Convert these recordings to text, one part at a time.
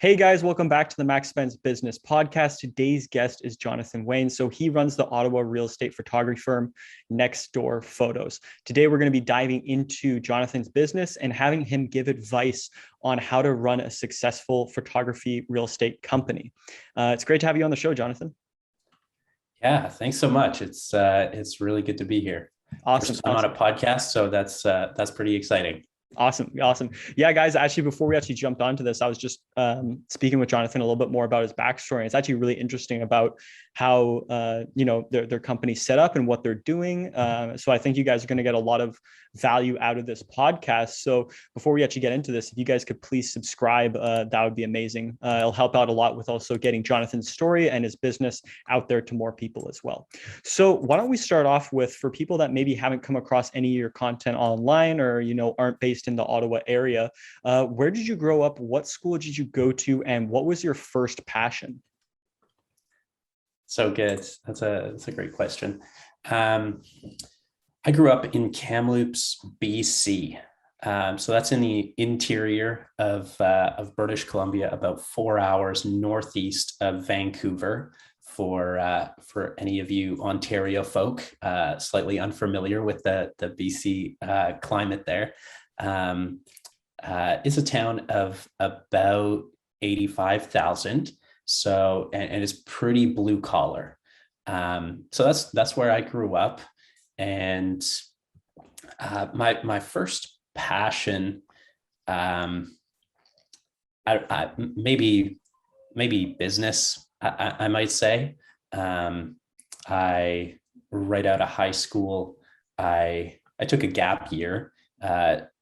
Hey guys, welcome back to the Max Spence Business Podcast. Today's guest is Jono Wiens. So he runs the Ottawa real estate photography firm Next Door Photos. Today we're going to be diving into Jonathan's business and having him give advice on how to run a successful photography real estate company. It's great to have you on the show, Jonathan. Yeah, thanks so much. It's really good to be here. Awesome. First time on a podcast, so that's pretty exciting. Awesome. Yeah, guys, actually, before we actually jumped onto this, I was just speaking with Jonathan a little bit more about his backstory. It's actually really interesting about how, their company's set up and what they're doing. So I think you guys are going to get a lot of value out of this podcast. So before we actually get into this, if you guys could please subscribe, that would be amazing. It'll help out a lot with also getting Jonathan's story and his business out there to more people as well. So why don't we start off with, for people that maybe haven't come across any of your content online or, aren't based in the Ottawa area, where did you grow up? What school did you go to? And what was your first passion? So good. That's a great question. I grew up in Kamloops, BC. So that's in the interior of British Columbia, about 4 hours northeast of Vancouver. For any of you Ontario folk slightly unfamiliar with the BC climate there, it's a town of about 85,000. So, and it's pretty blue collar. So that's where I grew up. And my first passion, maybe business, I might say. I right out of high school, I took a gap year.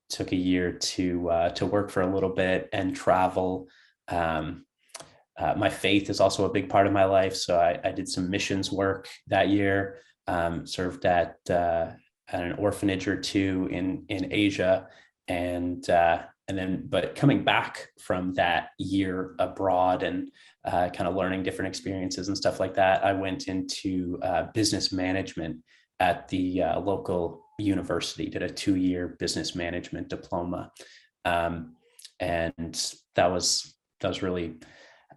Took a year to work for a little bit and travel. My faith is also a big part of my life, so I did some missions work that year. Served at an orphanage or two in Asia, and then but coming back from that year abroad and kind of learning different experiences and stuff like that, I went into business management at the local university, did a 2-year business management diploma. And that was really,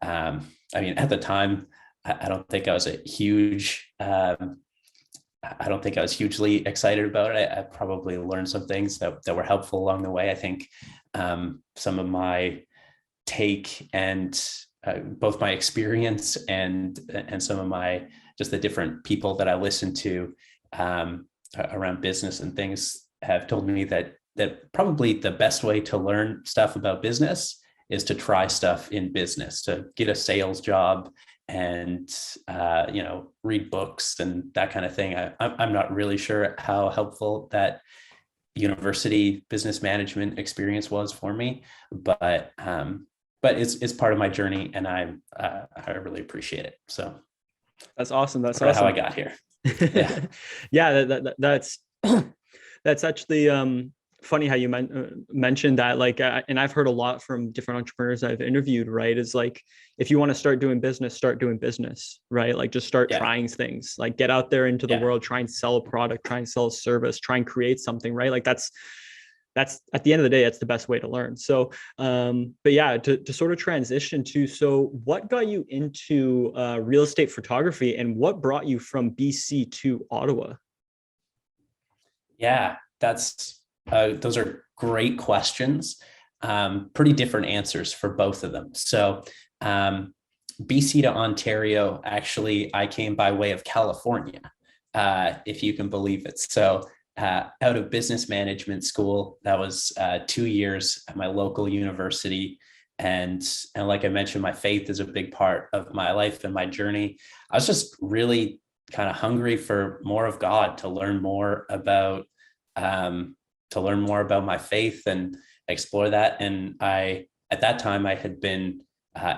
at the time, I don't think I was hugely excited about it. I probably learned some things that were helpful along the way. I think some of my take and both my experience and some of my, just the different people that I listened to around business and things have told me that probably the best way to learn stuff about business is to try stuff in business, to get a sales job and read books and that kind of thing. I'm not really sure how helpful that university business management experience was for me, but it's part of my journey, and I really appreciate it. So that's awesome. That's awesome. How I got here. Yeah, yeah. That's actually funny how you mentioned that. And I've heard a lot from different entrepreneurs I've interviewed. Right, is like, if you want to start doing business, right? Like, just start trying things. Like, get out there into the world, try and sell a product, try and sell a service, try and create something. Right, like that's at the end of the day, that's the best way to learn. So, but yeah, to sort of transition to, so what got you into real estate photography, and what brought you from BC to Ottawa? Yeah, those are great questions. Pretty different answers for both of them. So, BC to Ontario, actually, I came by way of California, if you can believe it. So, out of business management school, that was 2 years at my local university. And like I mentioned, my faith is a big part of my life and my journey. I was just really kind of hungry for more of God, to learn more about my faith and explore that. And at that time, I had been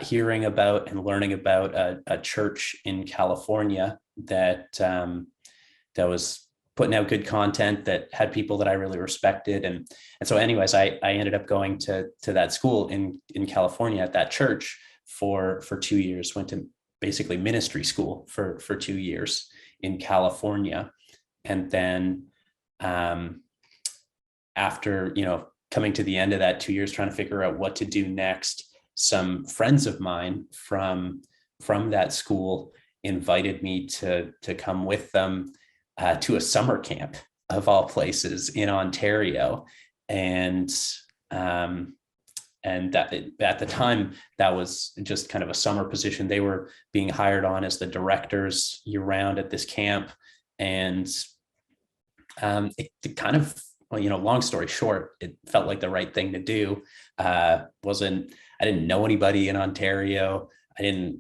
hearing about and learning about a church in California that was putting out good content, that had people that I really respected. And so anyways, I ended up going to that school in California at that church for 2 years, went to basically ministry school for 2 years in California. And then after, coming to the end of that 2 years, trying to figure out what to do next, some friends of mine from that school invited me to come with them to a summer camp of all places in Ontario. And that at the time, that was just kind of a summer position. They were being hired on as the directors year round at this camp. And it kind of, long story short, it felt like the right thing to do. I didn't know anybody in Ontario. There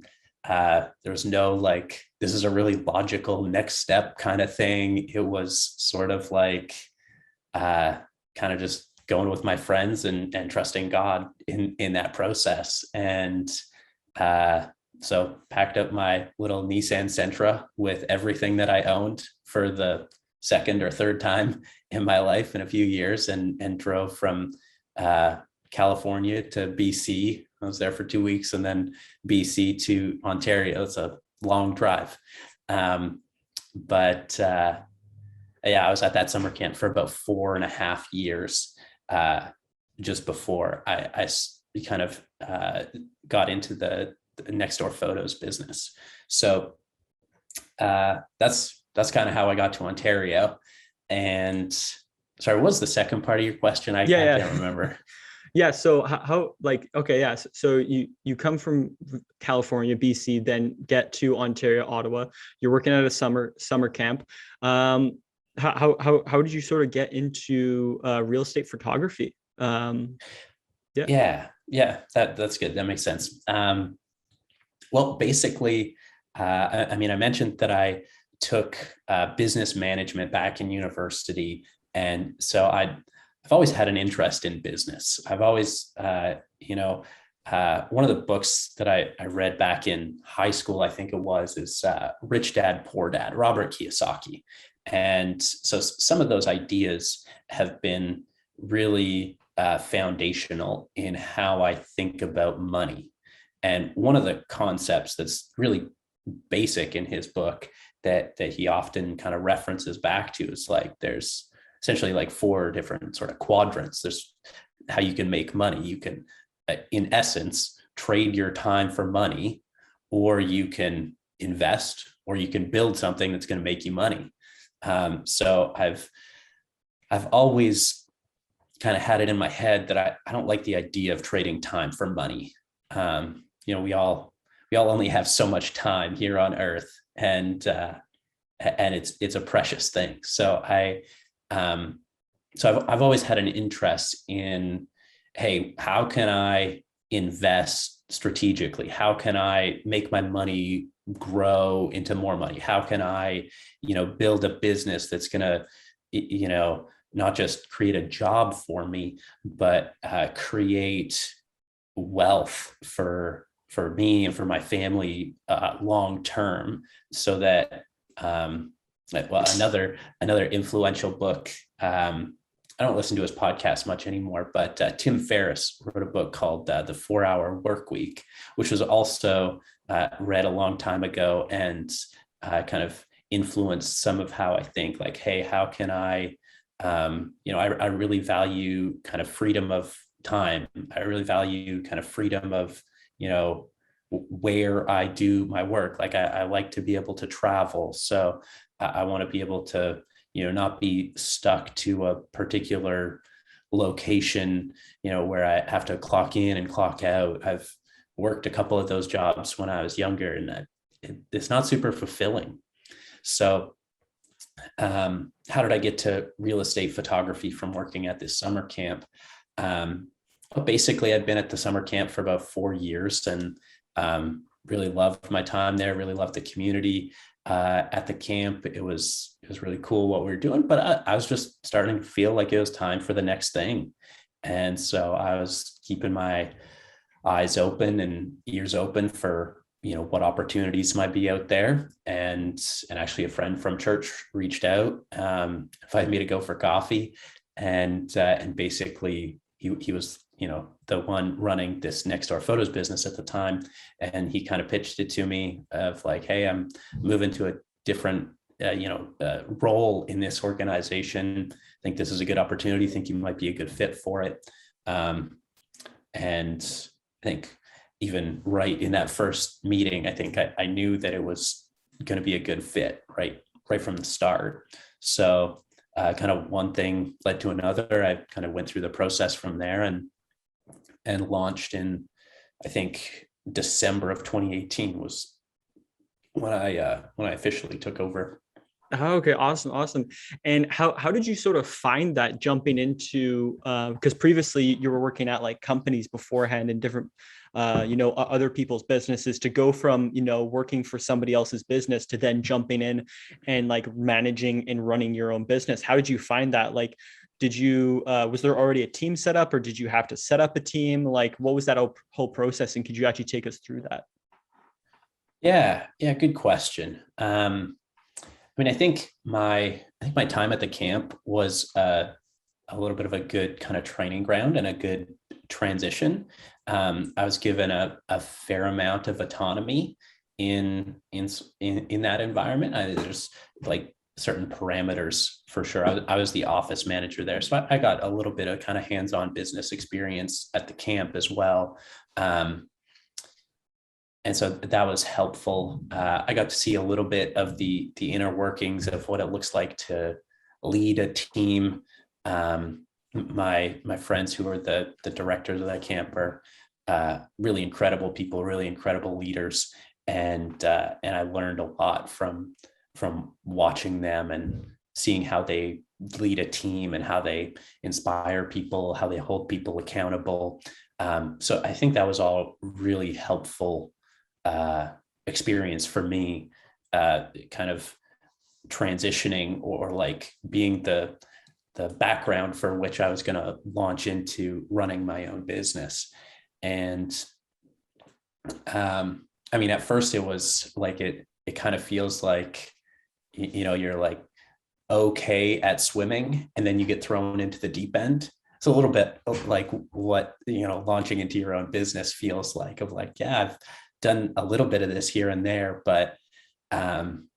was no like, this is a really logical next step kind of thing. It was sort of like kind of just going with my friends and trusting God in that process. And so packed up my little Nissan Sentra with everything that I owned for the second or third time in my life in a few years, and drove from California to BC. I was there for 2 weeks, and then BC to Ontario. It's a long drive. But I was at that summer camp for about 4.5 years, just before I kind of got into the next door photos business. So that's kind of how I got to Ontario. And sorry, what was the second part of your question? I can't remember. Yeah. So how like, okay. Yeah. So you come from California, BC, then get to Ontario, Ottawa. You're working at a summer camp. How did you sort of get into real estate photography? Yeah. That's good. That makes sense. Well, basically, I mentioned that I took business management back in university. And so I've always had an interest in business. I've always, one of the books that I read back in high school, I think it was, is Rich Dad, Poor Dad, Robert Kiyosaki. And so some of those ideas have been really foundational in how I think about money. And one of the concepts that's really basic in his book that he often kind of references back to is like, there's essentially like 4 different sort of quadrants. There's how you can make money. You can, in essence, trade your time for money, or you can invest, or you can build something that's going to make you money. So I've always kind of had it in my head that I don't like the idea of trading time for money. We all only have so much time here on earth, and it's a precious thing. So I've always had an interest in, hey, how can I invest strategically? How can I make my money grow into more money? How can I, build a business that's going to, not just create a job for me, but create wealth for me and for my family long term, so that another influential book. I don't listen to his podcast much anymore, but Tim Ferriss wrote a book called The 4-Hour Work Week, which was also read a long time ago, and kind of influenced some of how I think. Like, hey, how can I I really value kind of freedom of time. I really value kind of freedom of, where I do my work. Like I like to be able to travel. So I want to be able to, not be stuck to a particular location, where I have to clock in and clock out. I've worked a couple of those jobs when I was younger, and it's not super fulfilling. So how did I get to real estate photography from working at this summer camp? Well, basically, I'd been at the summer camp for about 4 years, and really loved my time there, really loved the community at the camp. It was really cool what we were doing, but I was just starting to feel like it was time for the next thing. And so I was keeping my eyes open and ears open for, what opportunities might be out there. And actually a friend from church reached out, invited me to go for coffee. And basically he was, the one running this next door photos business at the time. And he kind of pitched it to me of like, hey, I'm moving to a different, role in this organization. I think this is a good opportunity. I think you might be a good fit for it. And I think even right in that first meeting, I think I knew that it was going to be a good fit right from the start. So kind of one thing led to another. I kind of went through the process from there and launched in, I think, December of 2018 was when I officially took over. Oh, okay, awesome, awesome. And how did you sort of find that jumping into because previously you were working at like companies beforehand in different other people's businesses, to go from working for somebody else's business to then jumping in and like managing and running your own business? How did you find that? Like, did you was there already a team set up, or did you have to set up a team? Like, what was that whole process, and could you actually take us through that? Yeah, good question. I mean, I think my time at the camp was a little bit of a good kind of training ground and a good transition. I was given a fair amount of autonomy in that environment. There's like certain parameters for sure. I was the office manager there, so I got a little bit of kind of hands-on business experience at the camp as well. And so that was helpful. I got to see a little bit of the inner workings of what it looks like to lead a team. My friends who are the directors of that camp are really incredible people, really incredible leaders, and I learned a lot from watching them and seeing how they lead a team and how they inspire people, how they hold people accountable. So I think that was all really helpful experience for me, kind of transitioning or like being the background for which I was going to launch into running my own business. And I mean, at first it was like it kind of feels like you're like okay at swimming, and then you get thrown into the deep end. It's a little bit like what launching into your own business feels like, of like, yeah, I've done a little bit of this here and there, but kind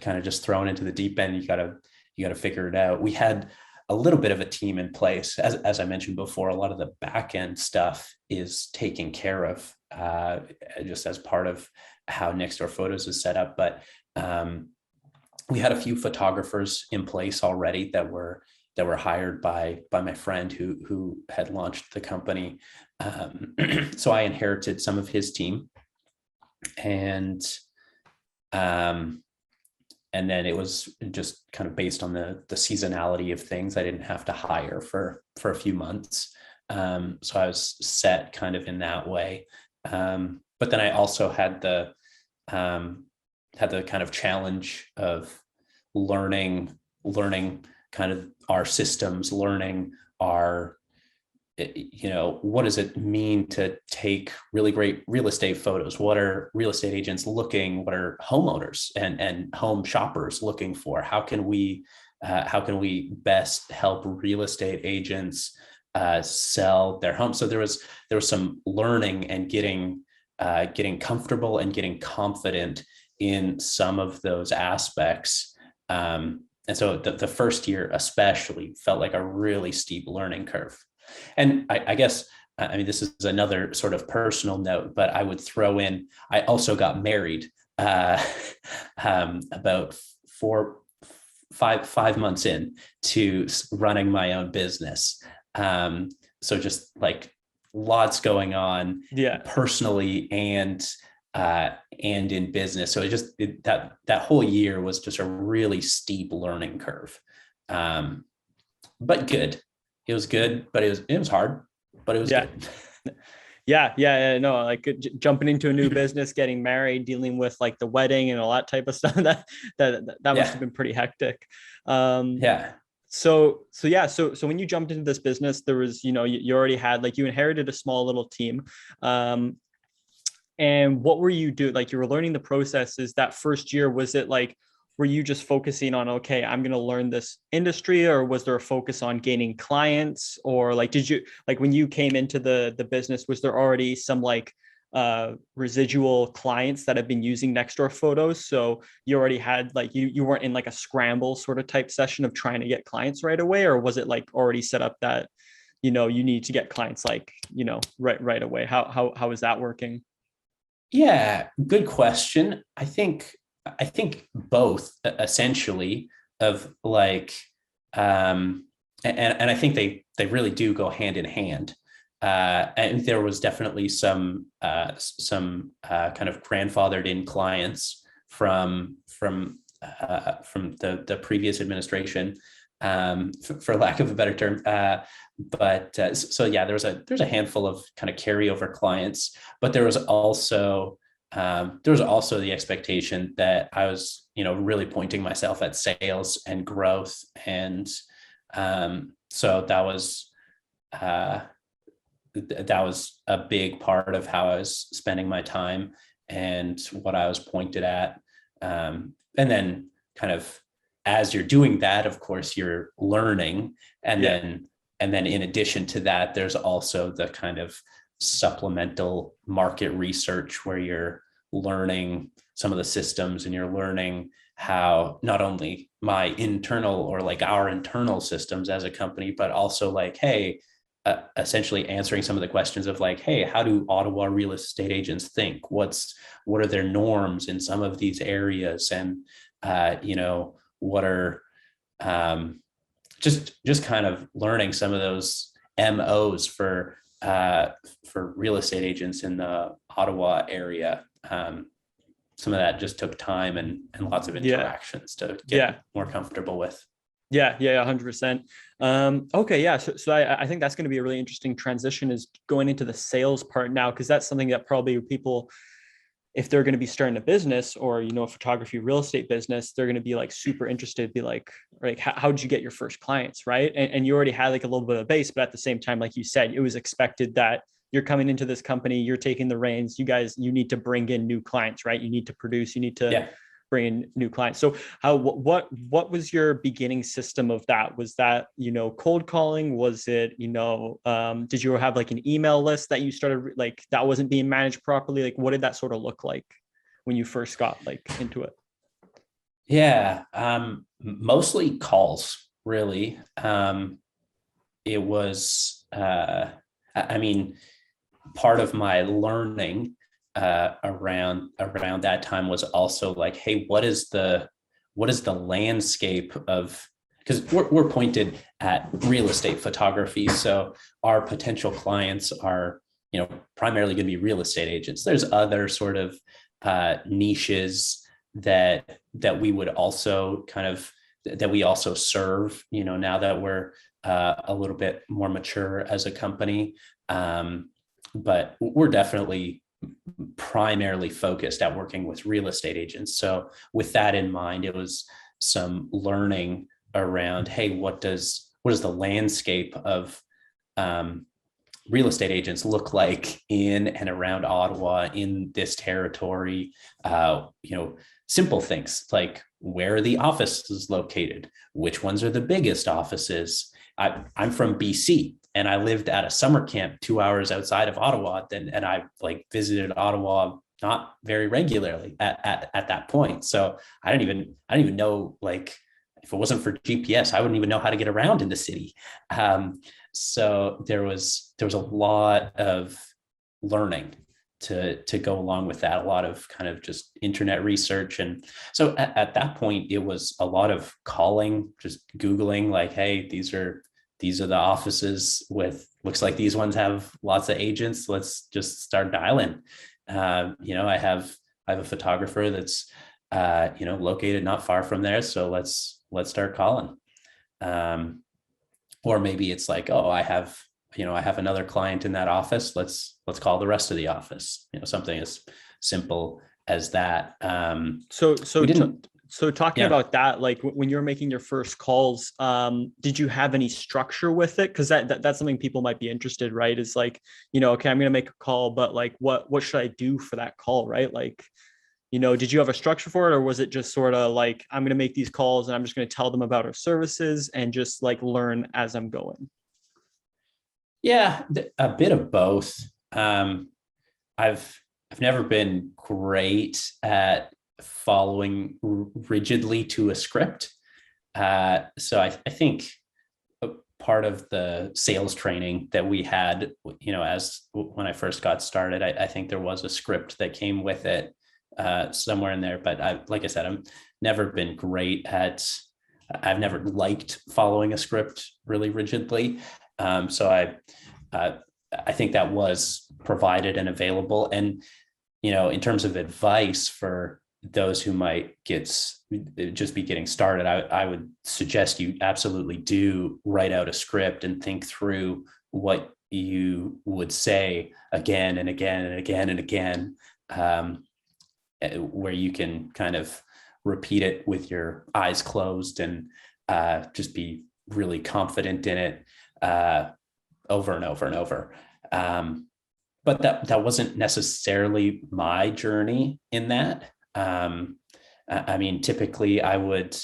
of just thrown into the deep end. You gotta figure it out. We had a little bit of a team in place. As I mentioned before, a lot of the back end stuff is taken care of just as part of how Nextdoor Photos is set up. But we had a few photographers in place already that were hired by my friend who had launched the company. So I inherited some of his team, and then it was just kind of based on the seasonality of things. I didn't have to hire for a few months, so I was set kind of in that way. But then I also had the kind of challenge of learning kind of our systems, learning our, what does it mean to take really great real estate photos? What are real estate agents looking? What are homeowners and home shoppers looking for? How can we best help real estate agents sell their homes? So there was some learning and getting comfortable and getting confident in some of those aspects. And so the first year especially felt like a really steep learning curve. And I guess, I mean, this is another sort of personal note, but I would throw in, I also got married about 5 months in to running my own business. So just like lots going on, Yeah. personally and in business. So that whole year was just a really steep learning curve. But good. It was good, but it was hard, but it was Yeah. good. Yeah. No, like jumping into a new business, getting married, dealing with like the wedding and all that type of stuff. That must have been pretty hectic. Yeah. So when you jumped into this business, there was, you already had, like, you inherited a small little team. And what were you doing? Like, you were learning the processes that first year. Was it like, were you just focusing on, okay, I'm going to learn this industry, or was there a focus on gaining clients? Or like, did you, like, when you came into the business, was there already some like residual clients that have been using Nextdoor Photos? So you already had, like, you weren't in like a scramble sort of type session of trying to get clients right away, or was it like already set up that you need to get clients like, right away? How is that working? Yeah, good question. I think both essentially of like and I think they really do go hand in hand. And there was definitely some kind of grandfathered in clients from the previous administration, for lack of a better term. So yeah, there's a handful of kind of carryover clients, but there was also the expectation that I was, really pointing myself at sales and growth, and so uh, that was a big part of how I was spending my time and what I was pointed at. And then kind of as you're doing that, of course, you're learning. And Yeah. then in addition to that, there's also the kind of supplemental market research where you're learning some of the systems, and you're learning how not only my internal or like our internal systems as a company, but also like, hey, essentially answering some of the questions of like, hey, how do Ottawa real estate agents think? What are their norms in some of these areas? And what are just kind of learning some of those MOs for real estate agents in the Ottawa area. Some of that just took time and lots of interactions to get more comfortable with. Yeah, 100%. Okay, yeah. So I think that's going to be a really interesting transition, is going into the sales part now, because that's something that probably people, if they're going to be starting a business or, a photography real estate business, they're going to be like super interested, be like how did you get your first clients, right? And you already had like a little bit of a base, but at the same time, like you said, it was expected that you're coming into this company, you're taking the reins, you need to bring in new clients, right? You need to produce, you need to bring in new clients. So what was your beginning system of that? Was that, cold calling? Was it, did you have like an email list that you started, like that wasn't being managed properly? Like, what did that sort of look like when you first got like into it? Yeah. Mostly calls, really. It was, I mean, part of my learning around that time was also like, hey, what is the landscape of, because we're pointed at real estate photography, so our potential clients are primarily going to be real estate agents. There's other sort of niches that we would also kind of that we also serve, now that we're a little bit more mature as a company. But we're definitely primarily focused at working with real estate agents. So with that in mind, it was some learning around, hey, what does the landscape of real estate agents look like in and around Ottawa, in this territory? Simple things like, where are the offices located? Which ones are the biggest offices? I'm from BC, and I lived at a summer camp 2 hours outside of Ottawa. And I like visited Ottawa not very regularly at that point. So I didn't even know, like, if it wasn't for GPS, I wouldn't even know how to get around in the city. So there was a lot of learning to go along with that, a lot of kind of just internet research. And so at that point, it was a lot of calling, just Googling, like, hey, these are the offices with, looks like these ones have lots of agents. Let's just start dialing. I have a photographer that's, located not far from there. So let's start calling. Or maybe it's like, oh, I have another client in that office. Let's call the rest of the office, something as simple as that. So talking about that, like when you're making your first calls, did you have any structure with it? Because that's something people might be interested, right? Is like, okay, I'm going to make a call, but like, what should I do for that call, right? Like, did you have a structure for it, or was it just sort of like, I'm going to make these calls and I'm just going to tell them about our services and just like learn as I'm going? Yeah, a bit of both. I've never been great at following rigidly to a script. So I think part of the sales training that we had, as when I first got started, I think there was a script that came with it somewhere in there. But like I said, I've never been great at, I've never liked following a script really rigidly. So I think that was provided and available. And, in terms of advice for those who might just be getting started, I would suggest you absolutely do write out a script and think through what you would say again and again and again and again, where you can kind of repeat it with your eyes closed and just be really confident in it over and over and over. But that wasn't necessarily my journey in that. I mean, typically I would,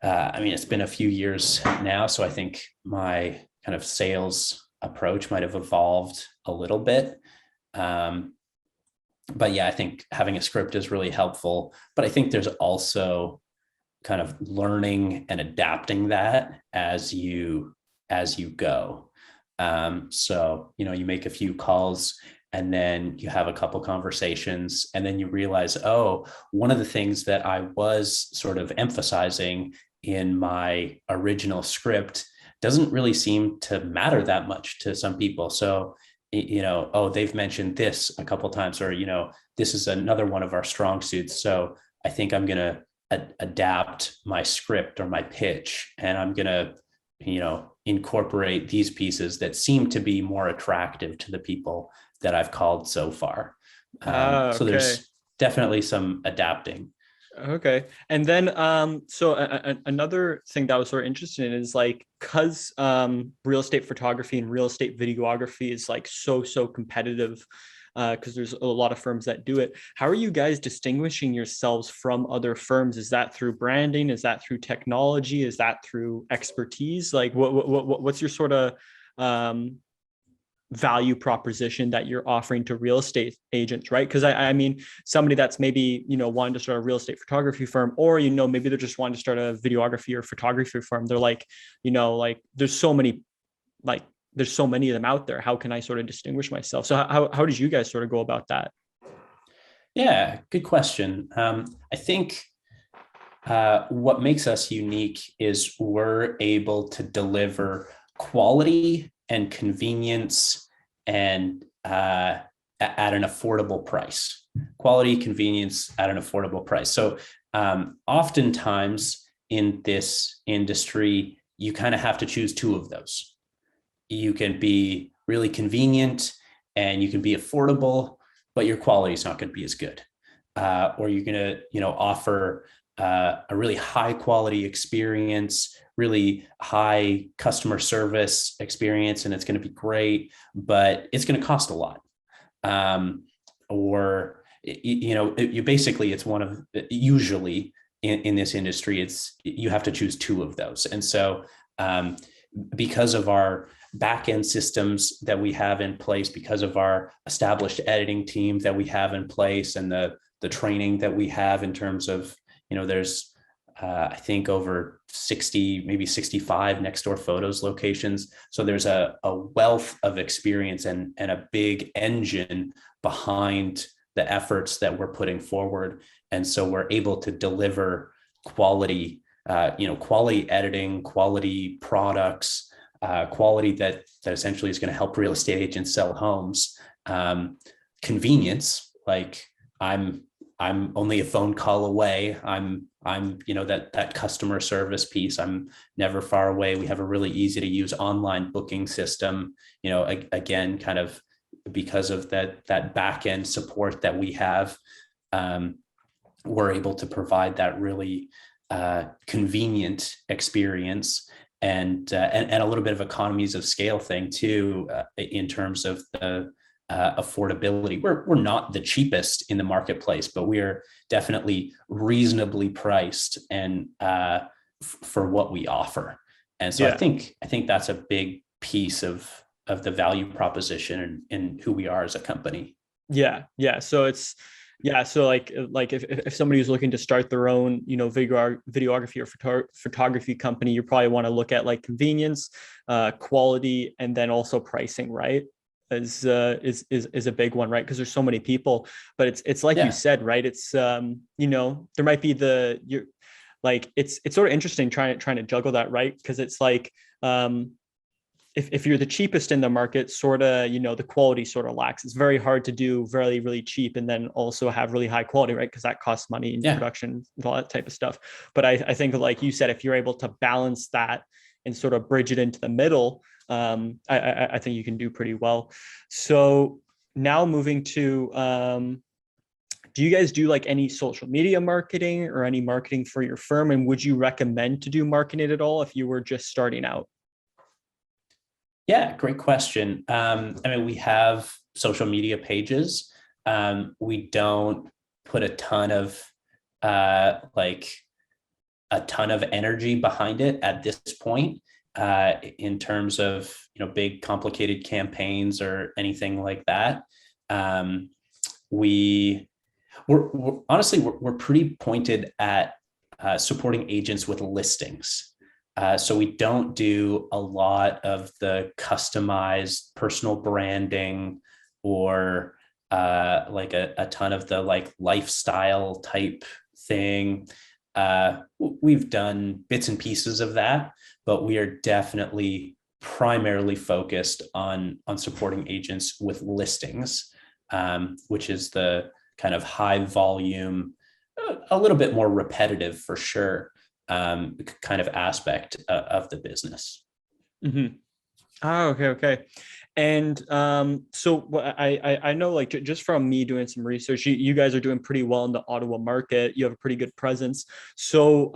it's been a few years now, so I think my kind of sales approach might have evolved a little bit. But yeah, I think having a script is really helpful, but I think there's also kind of learning and adapting that as you go. So, you make a few calls and then you have a couple conversations and then you realize, oh, one of the things that I was sort of emphasizing in my original script doesn't really seem to matter that much to some people. So, oh, they've mentioned this a couple of times, or, this is another one of our strong suits. So I think I'm going to adapt my script or my pitch, and I'm going to, incorporate these pieces that seem to be more attractive to the people that I've called so far. So there's definitely some adapting. Okay. And then, so another thing that I was sort of interested in is like, cause, real estate photography and real estate videography is like so competitive, cause there's a lot of firms that do it. How are you guys distinguishing yourselves from other firms? Is that through branding? Is that through technology? Is that through expertise? Like what's your sort of, value proposition that you're offering to real estate agents, right? Because I mean, somebody that's maybe, wanting to start a real estate photography firm, or, maybe they're just wanting to start a videography or photography firm. They're like, like there's so many of them out there. How can I sort of distinguish myself? So how did you guys sort of go about that? Yeah, good question. I think what makes us unique is we're able to deliver quality and convenience and at an affordable price. Quality, convenience at an affordable price. So oftentimes in this industry, you kind of have to choose two of those. You can be really convenient and you can be affordable, but your quality is not going to be as good. Or you're going to, offer a really high quality experience, really high customer service experience, and it's going to be great, but it's going to cost a lot. Or, you basically, it's one of, usually in this industry, you have to choose two of those. And so because of our back-end systems that we have in place, because of our established editing team that we have in place, and the training that we have in terms of, there's I think over 60, maybe 65 Nextdoor Photos locations. So there's a wealth of experience and a big engine behind the efforts that we're putting forward. And so we're able to deliver quality, quality editing, quality products, quality that essentially is going to help real estate agents sell homes. Convenience, like I'm only a phone call away. I'm that customer service piece. I'm never far away. We have a really easy to use online booking system, again, kind of because of that back end support that we have. We're able to provide that really convenient experience, and a little bit of economies of scale thing too, in terms of the affordability. We're not the cheapest in the marketplace, but we're definitely reasonably priced and for what we offer. And so I think that's a big piece of the value proposition and who we are as a company. Yeah. So it's Yeah, so like if somebody who's looking to start their own, videography or photography company, you probably want to look at like convenience, quality, and then also pricing, right? Is a big one, right? Because there's so many people, but it's like you Yeah. said, right? It's there might be you're like it's sort of interesting trying to juggle that, right? Because it's like if you're the cheapest in the market, sort of, the quality sort of lacks. It's very hard to do really, really cheap and then also have really high quality, right? Because that costs money in Yeah. production and all that type of stuff. But I think, like you said, if you're able to balance that and sort of bridge it into the middle, I think you can do pretty well. So now moving to, do you guys do like any social media marketing or any marketing for your firm? And would you recommend to do marketing at all if you were just starting out? Yeah, great question. I mean, we have social media pages. We don't put like a ton of energy behind it at this point, in terms of big complicated campaigns or anything like that. Um, we we're honestly we're pretty pointed at supporting agents with listings. So we don't do a lot of the customized personal branding or like a ton of the like lifestyle type thing. We've done bits and pieces of that, but we are definitely primarily focused on supporting agents with listings, which is the kind of high volume, a little bit more repetitive for sure, kind of aspect of the business. Mm-hmm. Oh, okay. And so I know, like, just from me doing some research, you guys are doing pretty well in the Ottawa market. You have a pretty good presence. So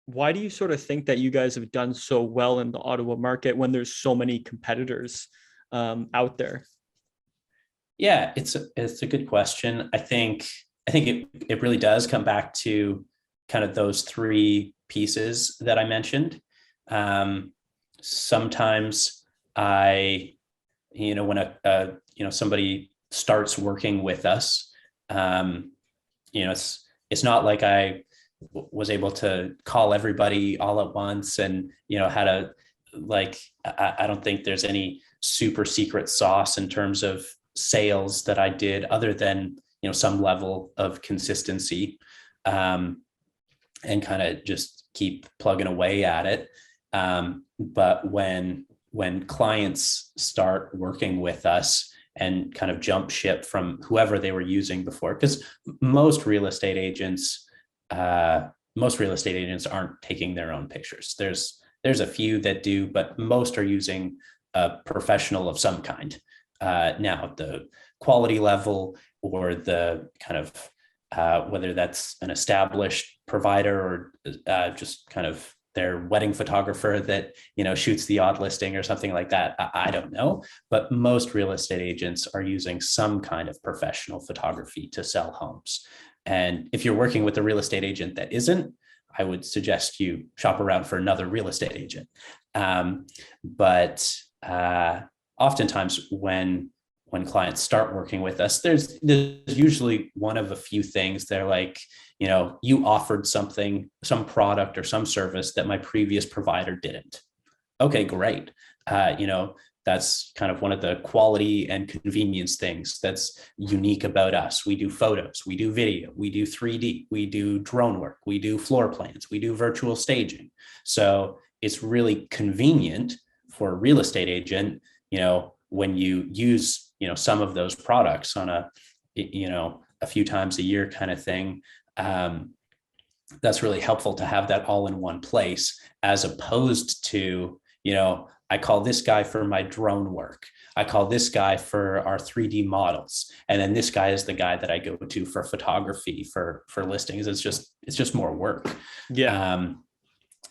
why do you sort of think that you guys have done so well in the Ottawa market when there's so many competitors out there? Yeah, it's a good question. I think it really does come back to kind of those three pieces that I mentioned. Sometimes when somebody starts working with us, it's not like I was able to call everybody all at once and had a like I don't think there's any super secret sauce in terms of sales that I did, other than some level of consistency, and kind of just keep plugging away at it. But when clients start working with us and kind of jump ship from whoever they were using before, because most real estate agents aren't taking their own pictures. There's a few that do, but most are using a professional of some kind. Now, the quality level or the kind of whether that's an established provider or just kind of their wedding photographer that shoots the odd listing or something like that, I don't know. But most real estate agents are using some kind of professional photography to sell homes. And if you're working with a real estate agent that isn't, I would suggest you shop around for another real estate agent. But oftentimes when clients start working with us, there's usually one of a few things. They're like, you offered something, some product or some service that my previous provider didn't. Okay, great. That's kind of one of the quality and convenience things that's unique about us. We do photos, we do video, we do 3D, we do drone work, we do floor plans, we do virtual staging. So it's really convenient for a real estate agent, when you use, some of those products on a few times a year kind of thing. That's really helpful to have that all in one place, as opposed to, I call this guy for my drone work. I call this guy for our 3D models. And then this guy is the guy that I go to for photography, for listings. It's just more work. Yeah.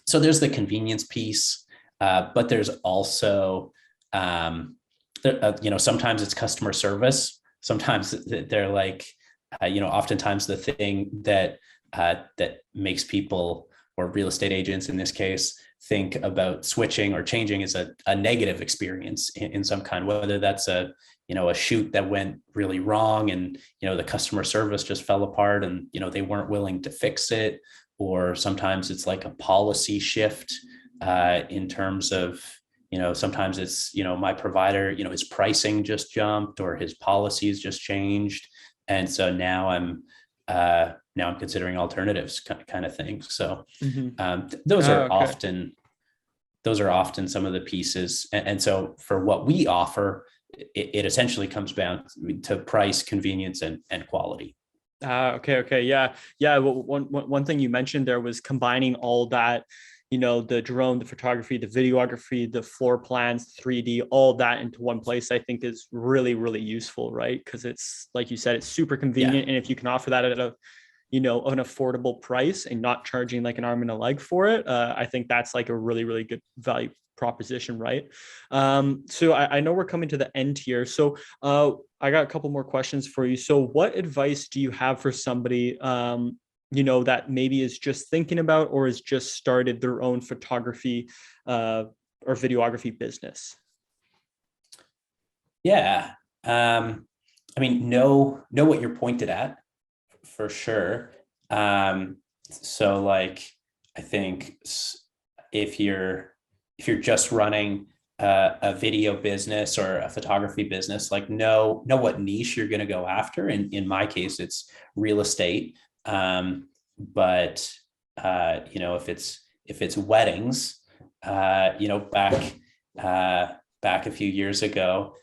So there's the convenience piece, but there's also, sometimes it's customer service. Sometimes they're like, oftentimes the thing that makes people, or real estate agents in this case, think about switching or changing is a negative experience in some kind, whether that's a a shoot that went really wrong, and the customer service just fell apart, and they weren't willing to fix it. Or sometimes it's like a policy shift in terms of, sometimes it's, my provider, his pricing just jumped, or his policies just changed, and so now I'm considering alternatives, kind of thing. So those are Okay. often some of the pieces. And so for what we offer, it essentially comes down to price, convenience, and quality. Okay. Yeah. Yeah. Well, one thing you mentioned there was combining all that, the drone, the photography, the videography, the floor plans, 3D, all that into one place, I think is really, really useful, right? Because it's, like you said, it's super Yeah. convenient. And if you can offer that at an affordable price and not charging like an arm and a leg for it, I think that's like a really, really good value proposition, right? So I know we're coming to the end here. So I got a couple more questions for you. So what advice do you have for somebody, that maybe is just thinking about or has just started their own photography or videography business? Yeah. I mean, know what you're pointed at, for sure. So like, I think if you're just running a video business or a photography business, like know what niche you're going to go after. And in my case, it's real estate. But if it's weddings, back a few years ago,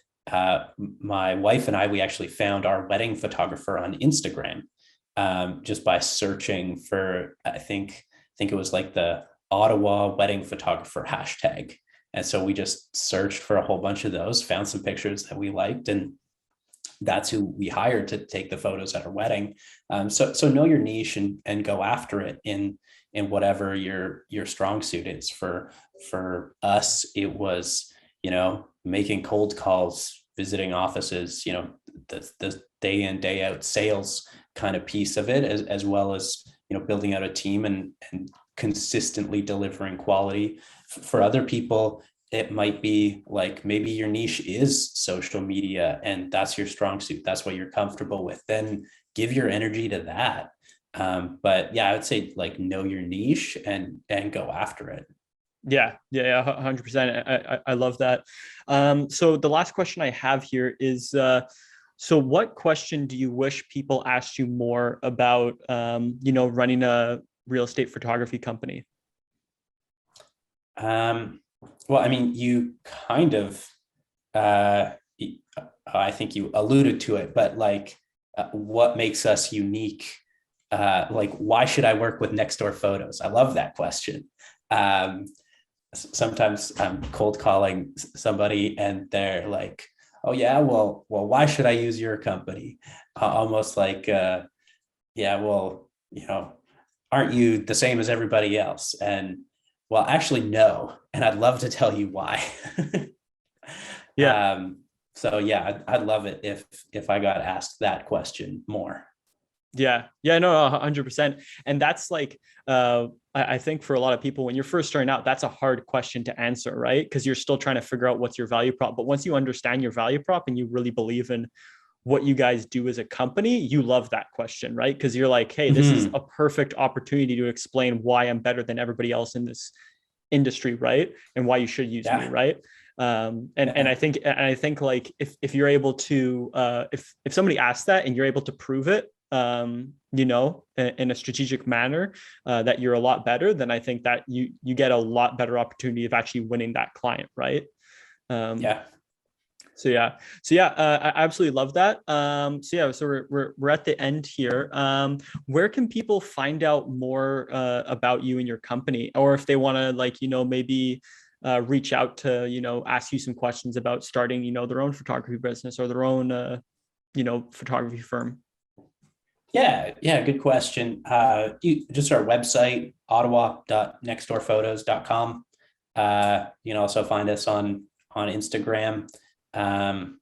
my wife and I, we actually found our wedding photographer on Instagram, just by searching for, I think it was like the Ottawa wedding photographer hashtag. And so we just searched for a whole bunch of those, found some pictures that we liked, and that's who we hired to take the photos at our wedding. So know your niche and go after it in whatever your strong suit is. For us, it was, making cold calls, visiting offices, the day in, day out sales kind of piece of it, as well as, building out a team and consistently delivering quality. For other people, it might be like, maybe your niche is social media and that's your strong suit, that's what you're comfortable with, then give your energy to that. But yeah, I would say, like, know your niche and go after it. Yeah, 100%. I love that. So the last question I have here is, so what question do you wish people asked you more about, running a real estate photography company? Well, I mean, you kind of, uh, I think you alluded to it, but like, what makes us unique? Like, why should I work with Nextdoor Photos? I love that question. Sometimes I'm cold calling somebody and they're like, "Oh yeah, well, why should I use your company?" Almost like, "Yeah, well, aren't you the same as everybody else?" And, well, actually, no. And I'd love to tell you why. Yeah. So yeah, I'd love it if I got asked that question more. Yeah, no, 100%. And that's like, I think for a lot of people, when you're first starting out, that's a hard question to answer, right? Because you're still trying to figure out what's your value prop. But once you understand your value prop and you really believe in what you guys do as a company, you love that question, right? Because you're like, hey, this is a Mm-hmm. perfect opportunity to explain why I'm better than everybody else in this industry, right? And why you should use me, Yeah, right? And yeah, I think like if you're able to if somebody asks that and you're able to prove it, in a strategic manner, that you're a lot better, then I think that you get a lot better opportunity of actually winning that client, right? Um, yeah. so yeah, I absolutely love that. So we're at the end here. Where can people find out more about you and your company, or if they want to, like, maybe reach out to, ask you some questions about starting, their own photography business or their own photography firm? Yeah, good question. You just our website, ottawa.nextdoorphotos.com. You can also find us on Instagram. Um,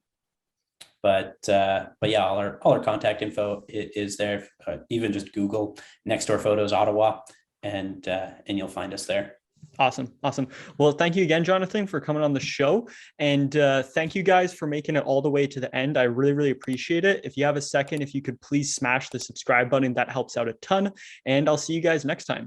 but yeah, all our contact info is there. Even just Google Nextdoor Photos Ottawa, and you'll find us there. Awesome. Awesome. Well, thank you again, Jonathan, for coming on the show. And thank you guys for making it all the way to the end. I really, really appreciate it. If you have a second, if you could please smash the subscribe button, that helps out a ton. And I'll see you guys next time.